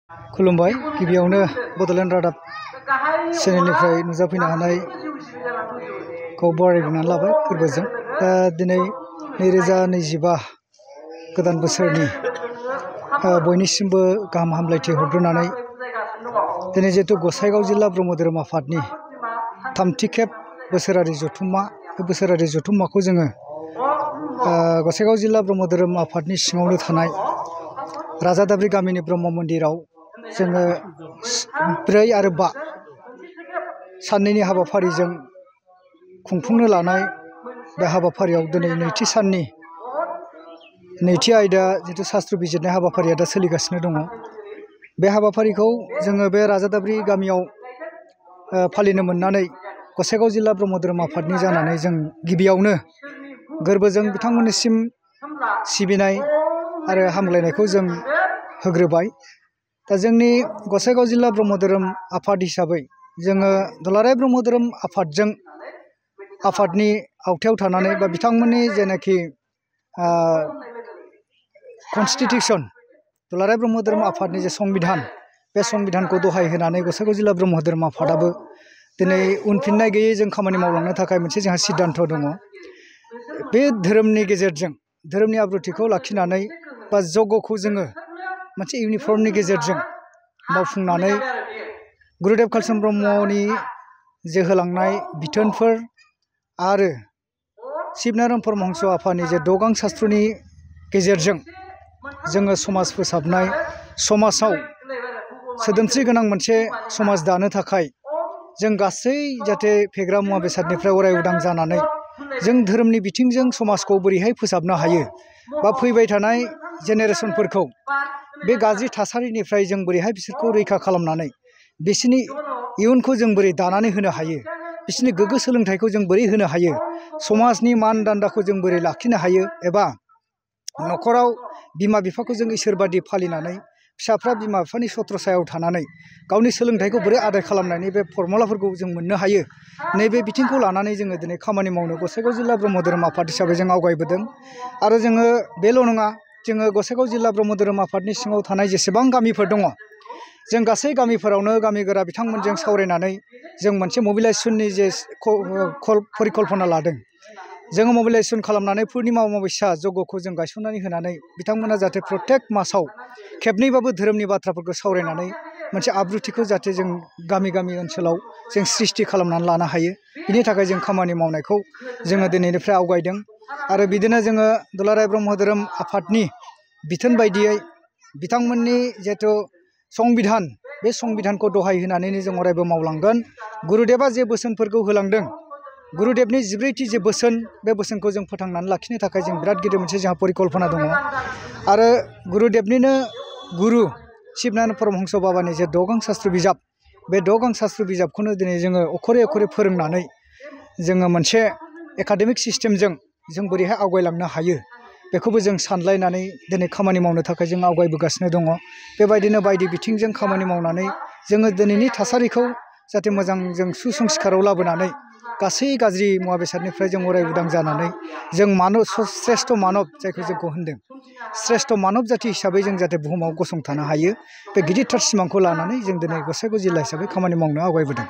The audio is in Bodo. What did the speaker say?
खुलुमबाय गिबियावनो बड'लेण्ड रादाब चेनेलनिफ्राय नुजाफैनो हानायखौ बरायग्रोनानै लाबाय फोरबोजों। दा दिनै 2025 गोदान बोसोरनि बयनिसिमबो गाहाम हामलायथि हरग्रोनानै दिनै जिहेतु गसाइगाव जिल्ला ब्रह्म धोरोम आफादनि थामथि खेब बोसोरारि जथुम्मा, बे बोसोरारि जथुम्माखौ जोङो गसाइगाव जिल्ला ब्रह्म धोरोम आफादनि सिङावनो थानाय राजादाब्रि गामिनि ब्रह्म मन्दिराव जोङो 4 आरो 5 साननैनि हाबाफारिजों खुंफुंनो लानाय बे हाबाफारियाव दिनै नैथि साननि नैथि आयदा जिथु शास्त्र बिजिरनाय हाबाफारिया दा सोलिगासिनो दङ। बे हाबाफारिखौ जोङो बे राजादाब्रि गामियाव फालिनो मोननानै गसाइगाव जिल्ला ब्रह्म धोरोम आफादनि जानानै जों गिबियावनो गोरबोजों बिथांमोननिसिम सिबिनाय आरो हामलायनायखौ जों होग्रोबाय। दा जोंनि गसाइगाव जिल्ला ब्रह्म धोरोम आफाद हिसाबै जोङो दुलाराय ब्रह्म धोरोम आफादजों आफादनि आवथायाव थानानै बा बिथांमोननि जेनाखि कनस्टिटिउसन दुलाराय ब्रह्म धोरोम आफादनि जे संबिधान, बे संबिधानखौ दहाय होनानै गसाइगाव जिल्ला ब्रह्म धोरोम आफादाबो दिनै उनफिननाय गैयै जों खामानि मावलांनो थाखाय मोनसे जोंहा सिद्धान्त दङ। बे धोरोमनि गेजेरजों धोरोमनि आब्रुथिखौ लाखिनानै बा जगखौ जोङो मोनसे इउनिफर्मनि गेजेरजों मावफुंनानै गुरुदेव कालिचरण ब्रह्मनि जे होलांनाय बिथोनफोर आरो शिबनारायण परमहंस आफानि जे 6 गां शास्त्रनि गेजेरजों जोङो समाज फोसाबनाय, समाजाव सोदोमस्रि गोनां मोनसे समाज दानो थाखाय जों गासै जाहाथे फेग्रा मुवा बेसादनिफ्राय अराय उदां जानानै जों धोरोमनि बिथिंजों समाजखौ बोरैहाय फोसाबनो हायो बा फैबाय थानाय जेनेरेसनफोरखौ बे गाज्रि थासारिनिफ्राय जों बोरैहाय बिसोरखौ रैखा खालामनानै बिसोरनि इयुनखौ जों बोरै दानानै होनो हायो, बिसोरनि गोग्गो सोलोंथाइखौ जों बोरै होनो हायो, समाजनि मान दान्दाखौ जों बोरै लाखिनो हायो, एबा न'खराव बिमा बिफाखौ जों इसोरबादि फालिनानै फिसाफ्रा बिमा बिफानि सत्रसायाव थानानै गावनि सोलोंथाइखौ बोरै आदाय खालामनायनि बे फर्मुलाफोरखौ जों मोननो हायो। नैबे बिथिंखौ लानानै जोङो दिनै खामानि मावनो गसाइगाव जिल्ला ब्रह्म धोरोम आफाद हिसाबै जों आवगायबोदों। आरो जोङो बेल' नङा, जोङो गसाइगाव जिल्ला ब्रह्म धोरोम आफादनि सिङाव थानाय जेसेबां गामिफोर दङ, जों गासै गामिफोरावनो गामि गोरा बिथांमोनजों सावरायनानै जों मोनसे मबिलाइजेसननि जे परिकल्पना लादों। जोङो मबिलाइजेसन खालामनानै पुर्निमा अमाबस्या जगखौ जों गायसननानै होनानै बिथांमोना जाहाथे प्रत्येक मासाव खेबनैबाबो धोरोमनि बाथ्राफोरखौ सावरायनानै मोनसे आब्रुथिखौ जाहाथे जों गामि गामि ओनसोलाव जों सृष्टि खालामनानै लानो हायो, बिनि थाखाय जों खामानि मावनायखौ जोङो दिनैनिफ्राय आवगायदों। आरो बिदिनो जोङो दुलाराय ब्रह्म धोरोम आफादनि बिथोन बायदियै बिथांमोननि जिहेथु संबिधान, बे संबिधानखौ दहाय होनानैनो जों अरायबो मावलांगोन। गुरुदेवा जे बोसोनफोरखौ होलांदों, गुरुदेबनि 14थि जे बोसोन, बे बोसोनखौ जों फोथांनानै लाखिनो थाखाय जों बिराद गिदिर मोनसे जोंहा परिकल्पना दङ। आरो गुरुदेबनिनो गुरु शिबनारायण परमहंस बाबानि जे 6 गां शास्त्र बिजाब, बे 6 गां शास्त्र बिजाबखौनो दिनै जोङो अखरे अखरे फोरोंनानै जोङो मोनसे एकाडेमिक सिस्टेमजों जों बोरैहाय आवगायलांनो हायो, बेखौबो जों सानलायनानै दिनै खामानि मावनो थाखाय जों आवगायबोगासिनो दङ। बेबायदिनो बायदि बिथिंजों खामानि मावनानै जोङो दिनैनि थासारिखौ जाहाथे मोजां जों सुसंस्काराव लाबोनानै गासै गाज्रि मुवा बेसादनिफ्राय जों अराय उदां जानानै जों श्रेष्ठ मानब, जायखौ जोंखौ होनदों श्रेष्ठ मानब जाथि हिसाबै जों जाहाथे बुहुमाव गसंथानो हायो, बे गिदिरथार सिमांखौ लानानै जों दिनै गसाइगाव जिल्ला हिसाबै खामानि मावनो आवगायबोदों।